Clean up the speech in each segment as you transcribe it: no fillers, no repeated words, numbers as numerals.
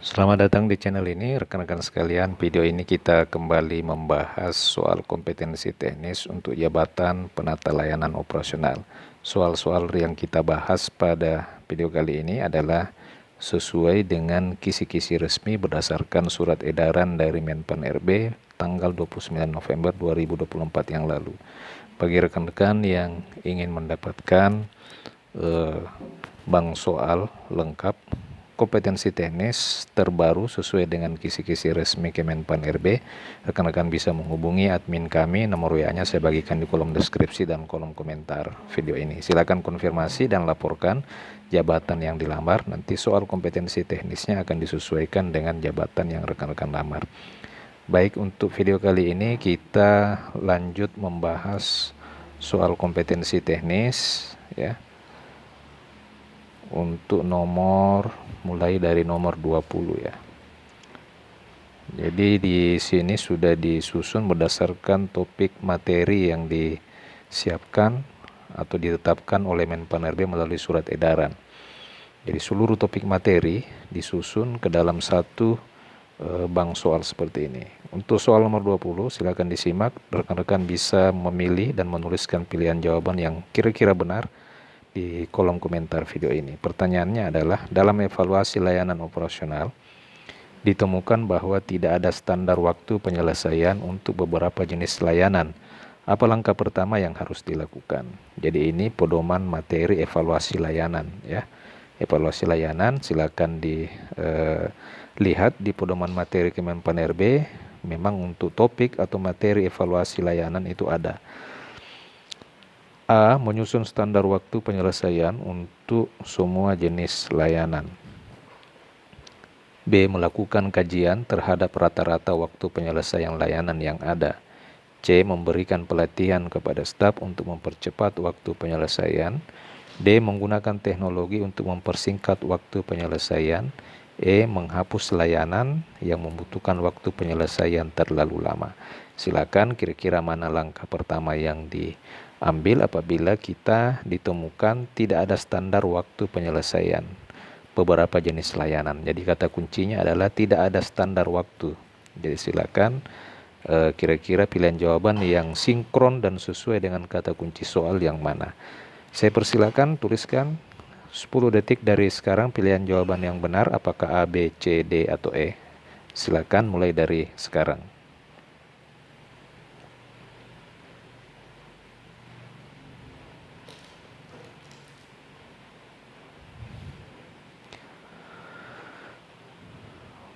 Selamat datang di channel ini, rekan-rekan sekalian. Video ini kita kembali membahas soal kompetensi teknis untuk jabatan penata layanan operasional. Soal-soal yang kita bahas pada video kali ini adalah sesuai dengan kisi-kisi resmi berdasarkan surat edaran dari Menpan RB tanggal 29 November 2024 yang lalu. Bagi rekan-rekan yang ingin mendapatkan bank soal lengkap kompetensi teknis terbaru sesuai dengan kisi-kisi resmi Kemenpan RB, rekan-rekan bisa menghubungi admin kami. Nomor WA-nya saya bagikan di kolom deskripsi dan kolom komentar video ini. Silakan konfirmasi dan laporkan jabatan yang dilamar. Nanti soal kompetensi teknisnya akan disesuaikan dengan jabatan yang rekan-rekan lamar. Baik, untuk video kali ini kita lanjut membahas soal kompetensi teknis ya. Untuk mulai dari nomor 20 ya. Jadi di sini sudah disusun berdasarkan topik materi yang disiapkan atau ditetapkan oleh Menpan RB melalui surat edaran. Jadi seluruh topik materi disusun ke dalam satu bank soal seperti ini. Untuk soal nomor 20 silakan disimak, rekan-rekan bisa memilih dan menuliskan pilihan jawaban yang kira-kira benar di kolom komentar video ini. Pertanyaannya adalah, dalam evaluasi layanan operasional ditemukan bahwa tidak ada standar waktu penyelesaian untuk beberapa jenis layanan. Apa langkah pertama yang harus dilakukan? Jadi ini pedoman materi evaluasi layanan ya. Evaluasi layanan silakan dilihat di pedoman materi Kemenpan RB. Memang untuk topik atau materi evaluasi layanan itu ada. A. Menyusun standar waktu penyelesaian untuk semua jenis layanan. B. Melakukan kajian terhadap rata-rata waktu penyelesaian layanan yang ada. C. Memberikan pelatihan kepada staf untuk mempercepat waktu penyelesaian. D. Menggunakan teknologi untuk mempersingkat waktu penyelesaian. E. Menghapus layanan yang membutuhkan waktu penyelesaian terlalu lama. Silakan kira-kira mana langkah pertama yang diambil apabila kita ditemukan tidak ada standar waktu penyelesaian beberapa jenis layanan. Jadi kata kuncinya adalah tidak ada standar waktu. Jadi silakan kira-kira pilihan jawaban yang sinkron dan sesuai dengan kata kunci soal yang mana. Saya persilakan tuliskan 10 detik dari sekarang pilihan jawaban yang benar, apakah A, B, C, D, atau E. Silakan mulai dari sekarang.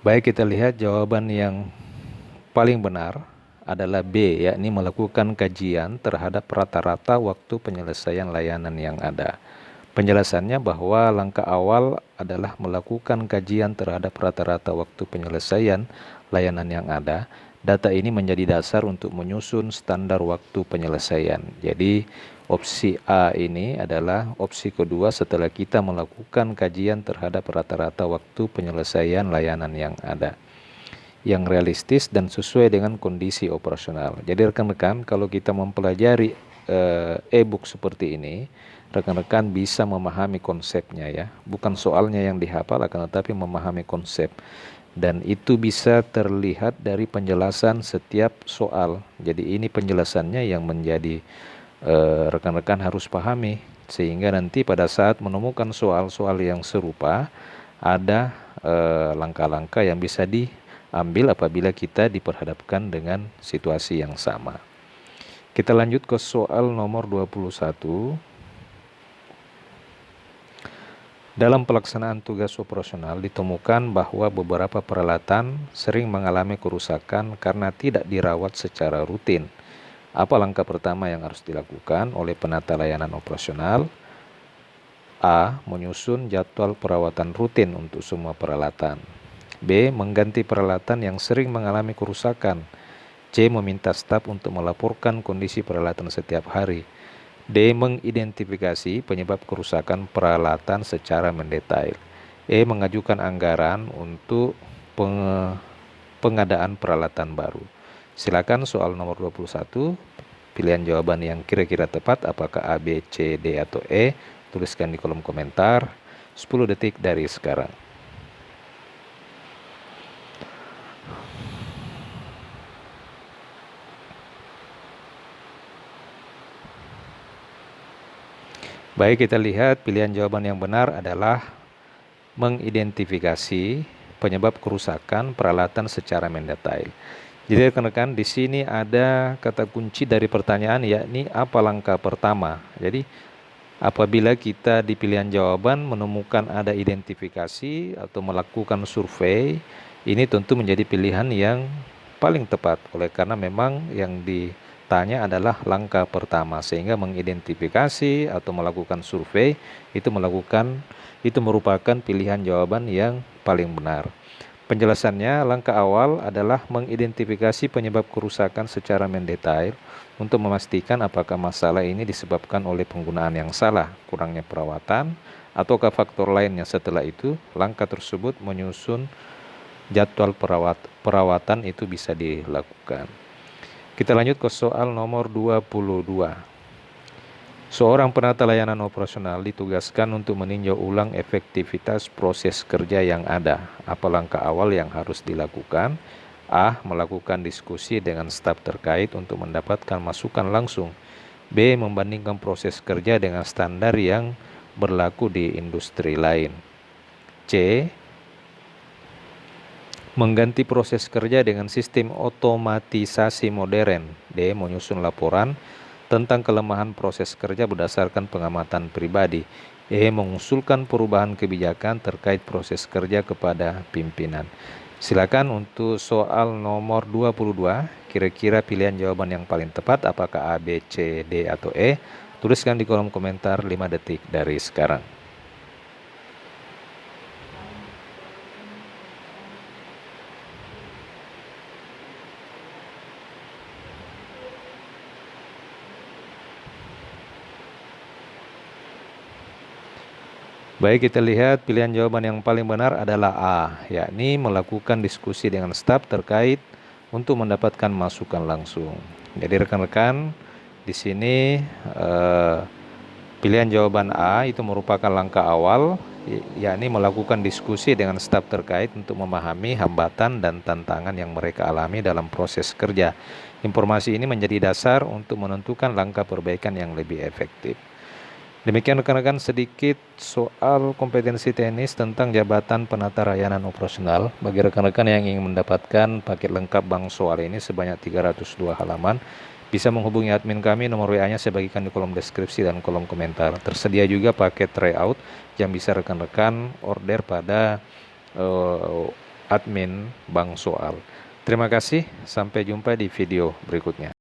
Baik, kita lihat jawaban yang paling benar adalah B, yakni melakukan kajian terhadap rata-rata waktu penyelesaian layanan yang ada. Penjelasannya bahwa langkah awal adalah melakukan kajian terhadap rata-rata waktu penyelesaian layanan yang ada. Data ini menjadi dasar untuk menyusun standar waktu penyelesaian. Jadi opsi A ini adalah opsi kedua setelah kita melakukan kajian terhadap rata-rata waktu penyelesaian layanan yang ada, yang realistis dan sesuai dengan kondisi operasional. Jadi rekan-rekan, kalau kita mempelajari e-book seperti ini, rekan-rekan bisa memahami konsepnya ya. Bukan soalnya yang dihafal, akan tetapi memahami konsep. Dan itu bisa terlihat dari penjelasan setiap soal. Jadi ini penjelasannya yang menjadi rekan-rekan harus pahami, sehingga nanti pada saat menemukan soal-soal yang serupa, ada langkah-langkah yang bisa diambil apabila kita diperhadapkan dengan situasi yang sama. Kita lanjut ke soal nomor 21. Dalam pelaksanaan tugas operasional ditemukan bahwa beberapa peralatan sering mengalami kerusakan karena tidak dirawat secara rutin. Apa langkah pertama yang harus dilakukan oleh penata layanan operasional? A. Menyusun jadwal perawatan rutin untuk semua peralatan. B. Mengganti peralatan yang sering mengalami kerusakan. C. Meminta staf untuk melaporkan kondisi peralatan setiap hari. D. Mengidentifikasi penyebab kerusakan peralatan secara mendetail. E. Mengajukan anggaran untuk pengadaan peralatan baru. Silakan soal nomor 21, pilihan jawaban yang kira-kira tepat, apakah A, B, C, D, atau E. Tuliskan di kolom komentar 10 detik dari sekarang. Baik, kita lihat pilihan jawaban yang benar adalah mengidentifikasi penyebab kerusakan peralatan secara mendetail. Jadi rekan-rekan, di sini ada kata kunci dari pertanyaan, yakni apa langkah pertama. Jadi apabila kita di pilihan jawaban menemukan ada identifikasi atau melakukan survei, ini tentu menjadi pilihan yang paling tepat, oleh karena memang yang ditanya adalah langkah pertama, sehingga mengidentifikasi atau melakukan survei itu merupakan pilihan jawaban yang paling benar. Penjelasannya, langkah awal adalah mengidentifikasi penyebab kerusakan secara mendetail untuk memastikan apakah masalah ini disebabkan oleh penggunaan yang salah, kurangnya perawatan, ataukah faktor lainnya. Setelah itu, langkah tersebut menyusun jadwal perawatan itu bisa dilakukan. Kita lanjut ke soal nomor 22. Seorang penata layanan operasional ditugaskan untuk meninjau ulang efektivitas proses kerja yang ada. Apa langkah awal yang harus dilakukan? A. Melakukan diskusi dengan staf terkait untuk mendapatkan masukan langsung. B. Membandingkan proses kerja dengan standar yang berlaku di industri lain. C. Mengganti proses kerja dengan sistem otomatisasi modern. D. Menyusun laporan tentang kelemahan proses kerja berdasarkan pengamatan pribadi. E. Mengusulkan perubahan kebijakan terkait proses kerja kepada pimpinan. Silakan untuk soal nomor 22, kira-kira pilihan jawaban yang paling tepat apakah A, B, C, D, atau E? Tuliskan di kolom komentar 5 detik dari sekarang. Baik, kita lihat pilihan jawaban yang paling benar adalah A, yakni melakukan diskusi dengan staf terkait untuk mendapatkan masukan langsung. Jadi rekan-rekan, di sini pilihan jawaban A itu merupakan langkah awal, yakni melakukan diskusi dengan staf terkait untuk memahami hambatan dan tantangan yang mereka alami dalam proses kerja. Informasi ini menjadi dasar untuk menentukan langkah perbaikan yang lebih efektif. Demikian rekan-rekan sedikit soal kompetensi teknis tentang jabatan penata layanan operasional. Bagi rekan-rekan yang ingin mendapatkan paket lengkap Bank Soal ini sebanyak 302 halaman, bisa menghubungi admin kami, nomor WA-nya saya bagikan di kolom deskripsi dan kolom komentar. Tersedia juga paket tryout yang bisa rekan-rekan order pada admin Bank Soal. Terima kasih, sampai jumpa di video berikutnya.